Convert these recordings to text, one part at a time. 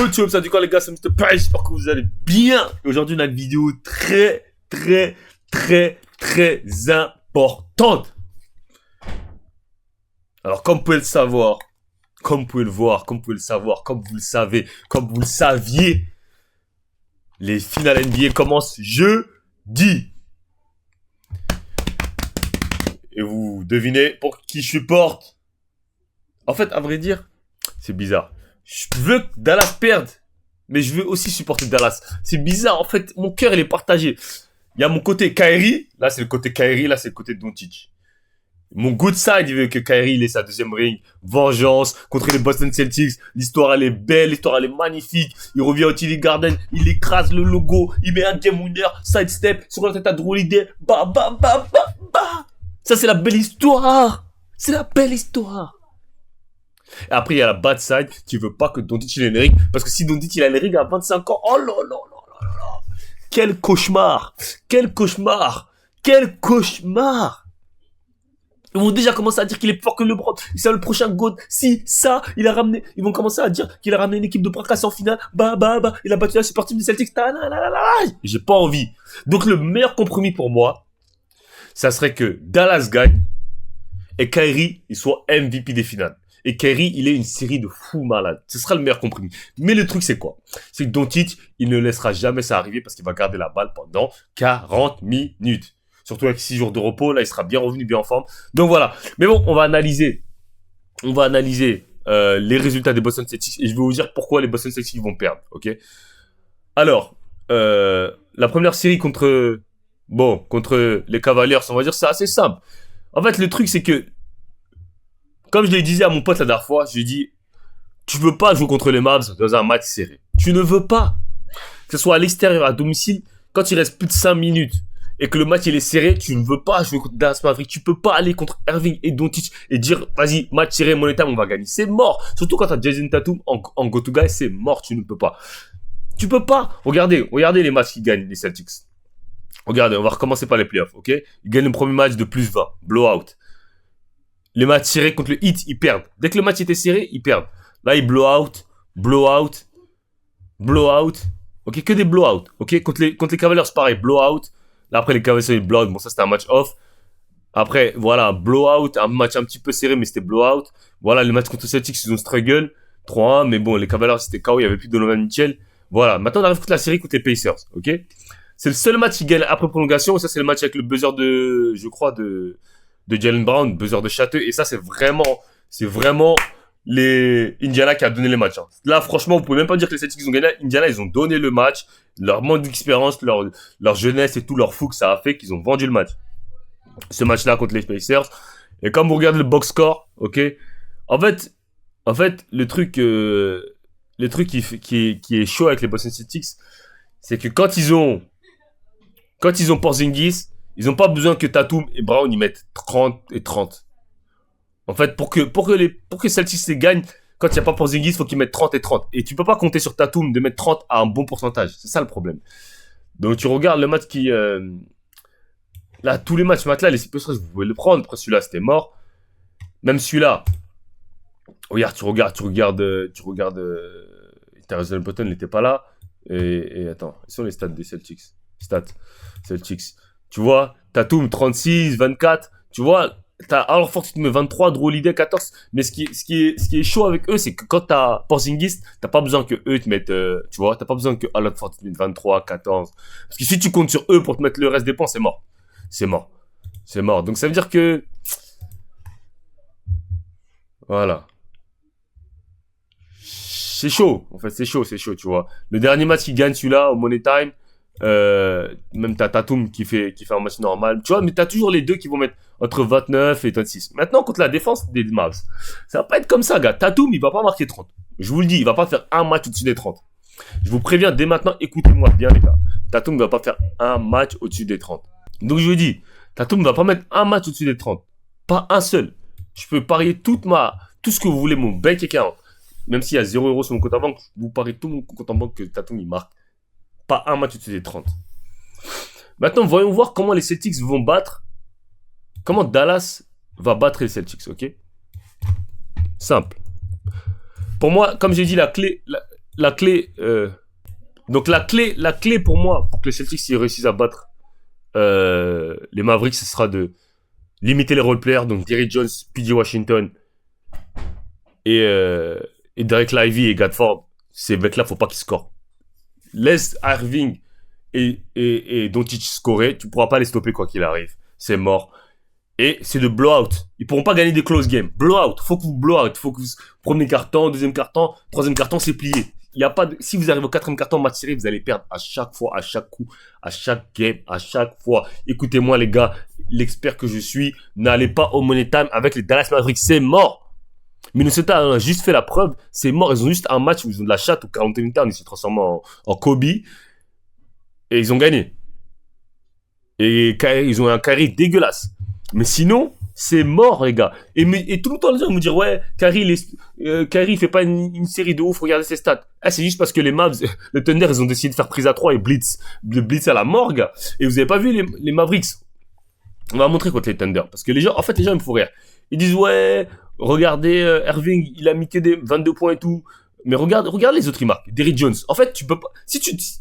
YouTube, ça dit quoi les gars, c'est Mr. Price, j'espère que vous allez bien. Et aujourd'hui on a une vidéo très importante. Alors comme vous pouvez le savoir, comme vous pouvez le voir, comme vous pouvez le savoir, comme vous le savez, comme vous le saviez, les finales NBA commencent jeudi. Et vous devinez pour qui je supporte. En fait, à vrai dire, c'est bizarre. Je veux que Dallas perde, mais je veux aussi supporter Dallas. C'est bizarre, en fait, mon cœur il est partagé. Il y a mon côté Kyrie, là c'est le côté Kyrie, là c'est le côté Doncic. Mon good side, il veut que Kyrie il ait sa deuxième ring, vengeance contre les Boston Celtics. L'histoire elle est belle, l'histoire elle est magnifique. Il revient au TD Garden, il écrase le logo, il met un game winner, sidestep sur la tête à Drew Holiday, bah. Ça c'est la belle histoire. C'est la belle histoire. Et après, il y a la bad side qui veut pas que Doncic ait les rings. Parce que si Doncic il a les rings à 25 ans, oh là là. Quel cauchemar. Quel cauchemar. Quel cauchemar. Ils vont déjà commencer à dire qu'il est plus fort que LeBron. C'est le prochain GOAT. Si, ça, il a ramené. Ils vont commencer à dire qu'il a ramené une équipe de Prakas en finale. Bah. Il a battu la super team des Celtics. J'ai pas envie. Donc le meilleur compromis pour moi, ça serait que Dallas gagne et Kyrie, il soit MVP des finales. Et Kyrie, il est une série de fous malades. Ce sera le meilleur compromis. Mais le truc, c'est quoi? C'est que Doncic, il ne laissera jamais ça arriver parce qu'il va garder la balle pendant 40 minutes. Surtout avec 6 jours de repos, là, il sera bien revenu, bien en forme. Donc voilà. Mais bon, on va analyser les résultats des Boston Celtics et je vais vous dire pourquoi les Boston Celtics vont perdre, ok? Alors, la première série contre les Cavaliers, on va dire c'est assez simple. En fait, le truc, c'est que comme je l'ai dit à mon pote la dernière fois, je lui ai dit, tu veux pas jouer contre les Mavs dans un match serré. Tu ne veux pas. Que ce soit à l'extérieur, à domicile, quand il reste plus de 5 minutes et que le match il est serré, tu ne veux pas jouer contre Dallas Mavericks. Tu peux pas aller contre Irving et Doncic et dire, vas-y, match serré, money time, on va gagner. C'est mort. Surtout quand t'as Jason Tatum en go-to-guy, c'est mort. Tu ne peux pas. Tu peux pas. Regardez les matchs qu'ils gagnent, les Celtics. Regardez, on va recommencer par les playoffs, ok? Ils gagnent le premier match de plus 20. Blowout. Les matchs serrés contre le Heat, ils perdent. Dès que le match était serré, ils perdent. Là, ils blowout. Ok, que des blowouts. Ok, contre les Cavaliers, c'est pareil, blowout. Là, après, les Cavaliers, ils blowout. Bon, ça, c'était un match off. Après, voilà, blowout. Un match un petit peu serré, mais c'était blowout. Voilà, les matchs contre les Celtics, ils ont struggle. 3-1, mais bon, les Cavaliers, c'était KO. Il n'y avait plus de Donovan Mitchell. Voilà, maintenant, on arrive contre la série contre les Pacers. Ok, c'est le seul match qui gagne après prolongation. Et ça, c'est le match avec le buzzer de Jaylen Brown, buzzer de Château, et ça c'est vraiment les Indiana qui a donné les matchs. Hein. Là franchement vous pouvez même pas dire que les Celtics ont gagné. Indiana ils ont donné le match, leur manque d'expérience, leur jeunesse et tout leur fou que ça a fait qu'ils ont vendu le match. Ce match-là contre les Pacers. Et comme vous regardez le box score, ok, en fait le truc qui est chaud avec les Boston Celtics, c'est que quand ils ont Porzingis, ils n'ont pas besoin que Tatum et Brown y mettent 30 et 30. En fait, pour que Celtics gagnent, quand il n'y a pas Porzingis, il faut qu'ils mettent 30 et 30. Et tu peux pas compter sur Tatum de mettre 30 à un bon pourcentage. C'est ça le problème. Donc tu regardes le match qui... Là, tous les matchs, là, les Pacers, vous pouvez le prendre. Après celui-là, c'était mort. Même celui-là. Regarde, tu regardes... Terrence Button n'était pas là. Et attends, ils sont les stats des Celtics. Celtics. Tu vois, Tatum 36, 24, tu vois, t'as alors force qui met 23, Drew Holiday 14, mais ce qui est chaud avec eux, c'est que quand t'as Porzingis, t'as pas besoin que eux te mettent, tu vois, t'as pas besoin que Al Horford te mette 23, 14, parce que si tu comptes sur eux pour te mettre le reste des points, c'est mort. Donc ça veut dire que, voilà. C'est chaud, en fait, c'est chaud, tu vois. Le dernier match qui gagne celui-là, au Money Time, même t'as Tatum qui fait un match normal, tu vois, mais t'as toujours les deux qui vont mettre entre 29 et 26. Maintenant, contre la défense des Mavs, ça va pas être comme ça, gars. Tatum, il va pas marquer 30. Je vous le dis, il va pas faire un match au-dessus des 30. Je vous préviens dès maintenant, écoutez-moi bien, les gars. Tatum va pas faire un match au-dessus des 30. Donc, je vous dis, Tatum va pas mettre un match au-dessus des 30. Pas un seul. Je peux parier tout ce que vous voulez, mon bank account. Même s'il y a 0€ sur mon compte en banque, je vous parie tout mon compte en banque que Tatum, il marque. Pas un match au-dessus des 30. Maintenant, voyons voir comment les Celtics vont battre. Comment Dallas va battre les Celtics, ok? Simple. Pour moi, comme j'ai dit, la la clé, donc la clé pour moi, pour que les Celtics ils réussissent à battre les Mavericks, ce sera de limiter les role-players, donc Derrick Jones, PJ Washington et Derek Lively et Gatford. Ces mecs-là, faut pas qu'ils scorent. Laisse Irving et Doncic scorer, tu pourras pas les stopper quoi qu'il arrive. C'est mort. Et c'est de blowout. Ils pourront pas gagner des close games. Blowout. Faut que vous blowout. Faut que vous, premier carton, deuxième carton, troisième carton, c'est plié. Il y a pas de, si vous arrivez au quatrième carton match série, vous allez perdre à chaque fois, à chaque coup, à chaque game, à chaque fois. Écoutez-moi, les gars, l'expert que je suis, n'allez pas au Money Time avec les Dallas Mavericks. C'est mort. Minnesota a juste fait la preuve. C'est mort. Ils ont juste un match où ils ont de la chatte, où Karl Anthony Towns, il s'est transformé en Kobe. Et ils ont gagné. Et ils ont un carré dégueulasse. Mais sinon, c'est mort, les gars. Et tout le temps, les gens vont me dire, ouais, Kyrie, il fait pas une série de ouf, regardez ses stats. Ah, c'est juste parce que les Mavs, le Thunder, ils ont décidé de faire prise à 3 et blitz. Le blitz à la mort, gars. Et vous avez pas vu les Mavericks. On va montrer contre les Thunder. Parce que les gens, en fait, les gens, ils me font rire. Ils disent, ouais, regardez, Irving, il a mis que des 22 points et tout. Mais regarde les autres, ils marquent. Derrick Jones. En fait, tu peux pas,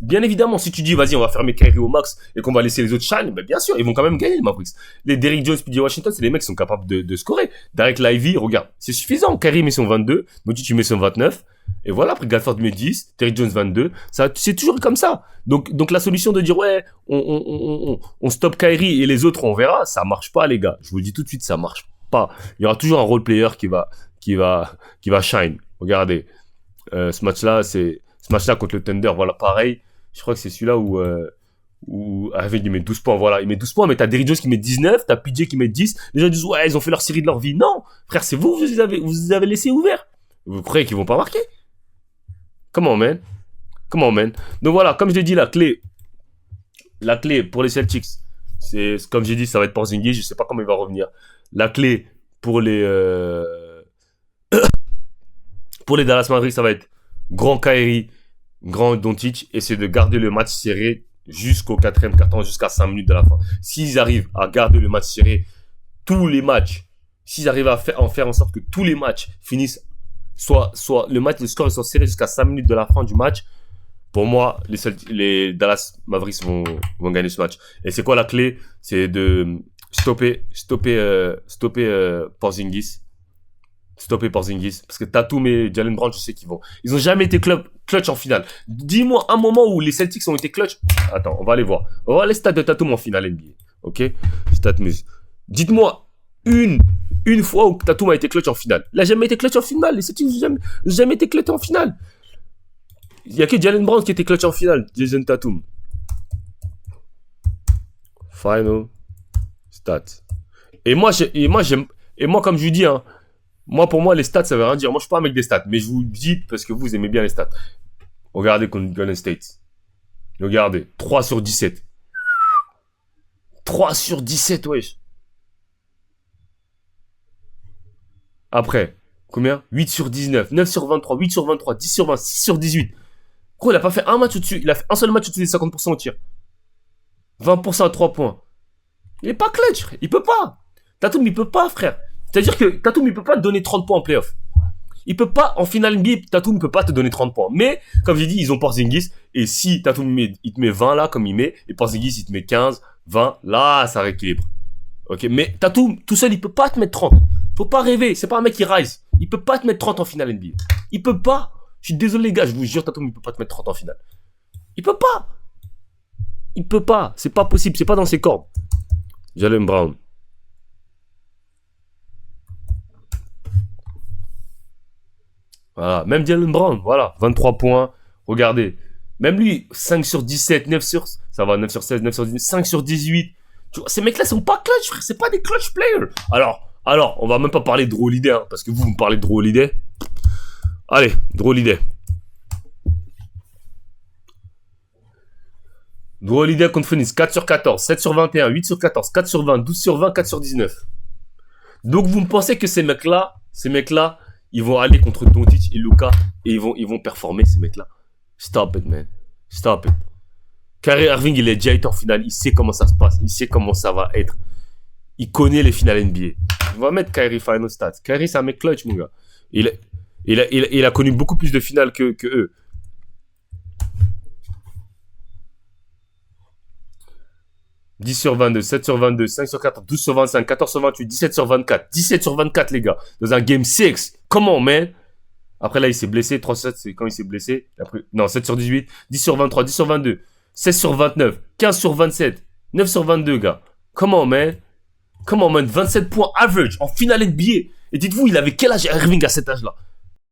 bien évidemment, si tu dis, vas-y, on va fermer Kyrie au max et qu'on va laisser les autres shine, ben, bien sûr, ils vont quand même gagner, les Mavericks. Les Derrick Jones, PJ Washington, c'est des mecs qui sont capables de scorer. Derek Lively, regarde, c'est suffisant. Kyrie met son 22, Doncic tu mets son 29. Et voilà, après Gatford met 10, Derrick Jones 22. Ça, c'est toujours comme ça. Donc la solution de dire, ouais, on stoppe Kyrie et les autres, on verra, ça marche pas, les gars. Je vous le dis tout de suite, ça marche pas. Il y aura toujours un role player qui va shine. Regardez. Ce match-là contre le Thunder, voilà, pareil. Je crois que c'est celui-là où Irving il met 12 points, voilà, il met 12 points, mais t'as Derrick Jones qui met 19, t'as PJ qui met 10. Les gens disent, ouais, ils ont fait leur série de leur vie. Non, frère, c'est vous les avez laissés ouverts. Vous croyez qu'ils vont pas marquer? Comment, man? Donc voilà, comme je l'ai dit, la clé pour les Celtics, c'est, comme j'ai dit, ça va être Porzingis, je sais pas comment il va revenir. La clé pour les Dallas Mavericks, ça va être grand Kyrie, grand Doncic, et c'est de garder le match serré jusqu'au quatrième quart-temps, jusqu'à 5 minutes de la fin. S'ils arrivent à garder le match serré, tous les matchs, s'ils arrivent à faire en sorte que tous les matchs finissent, soit le score soit serré jusqu'à 5 minutes de la fin du match, pour moi, les Dallas Mavericks vont gagner ce match. Et c'est quoi la clé? C'est de stopper Porzingis. Stopper Porzingis. Parce que Tatum et Jalen Brown, je sais qu'ils vont. Ils ont jamais été clutch en finale. Dis-moi un moment où les Celtics ont été clutch. Attends, on va aller voir. On va voir les stats de Tatum en finale NBA. Ok? Statmuse. Dites-moi une fois où Tatum a été clutch en finale. Il a jamais été clutch en finale. Les Celtics n'ont jamais été clutch en finale. Il y a que Jalen Brown qui était clutch en finale. Jason Tatum. Final stats. Et moi, comme je vous dis, hein, pour moi, les stats, ça veut rien dire. Moi, je suis pas un mec des stats, mais je vous dis parce que vous aimez bien les stats. Regardez contre Golden State. Regardez, 3 sur 17. 3 sur 17, wesh. Après, combien? 8 sur 19, 9 sur 23, 8 sur 23, 10 sur 20, 6 sur 18. Gros, il a pas fait un match au-dessus. Il a fait un seul match au-dessus des 50% au tir. 20% à 3 points. Il est pas clutch, frère. Il peut pas. Tatum, il peut pas, frère. C'est-à-dire que Tatum, il peut pas te donner 30 points en playoff. Il peut pas, en finale NBA, Tatum peut pas te donner 30 points. Mais, comme j'ai dit, ils ont Porzingis. Et si Tatum, il te met 20 là, comme il met, et Porzingis, il te met 15, 20, là, ça rééquilibre. Ok, mais Tatum, tout seul, il peut pas te mettre 30. Faut pas rêver. C'est pas un mec qui rise. Il peut pas te mettre 30 en finale NBA. Il peut pas. Je suis désolé, les gars. Je vous jure, Tatum, il peut pas te mettre 30 en finale. Il peut pas. Il peut pas. C'est pas possible. C'est pas dans ses cordes. Jalen Brown. Voilà. Même Jalen Brown. Voilà. 23 points. Regardez. Même lui, 5 sur 17, 9 sur... Ça va, 9 sur 16, 9 sur 19, 5 sur 18. Tu vois, ces mecs-là sont pas clutch, frère. C'est pas des clutch players. Alors, on va même pas parler de Drew Holiday, hein, parce que vous me parlez de Drew Holiday. Allez, Drew Holiday. Drew Holiday contre Phoenix, 4 sur 14, 7 sur 21, 8 sur 14, 4 sur 20, 12 sur 20, 4 sur 19. Donc vous me pensez que ces mecs-là, ils vont aller contre Doncic et Luka et ils vont performer, ces mecs-là. Stop it, man. Stop it. Kyrie Irving, il est déjà été en finale, il sait comment ça se passe, il sait comment ça va être. Il connaît les finales NBA. On va mettre Kyrie Final Stats. Kyrie, c'est un mec clutch, mon gars. Il a connu beaucoup plus de finales que eux. 10 sur 22, 7 sur 22, 5 sur 14, 12 sur 25, 14 sur 28, 17 sur 24. 17 sur 24, les gars. Dans un game 6. Comment, man? Après, là, il s'est blessé. 3-7, c'est quand il s'est blessé. Après, non, 7 sur 18, 10 sur 23, 10 sur 22, 16 sur 29, 15 sur 27, 9 sur 22, gars. Comment, man? Comment, man? 27 points average en finale NBA. Et dites-vous, il avait quel âge Irving à cet âge-là?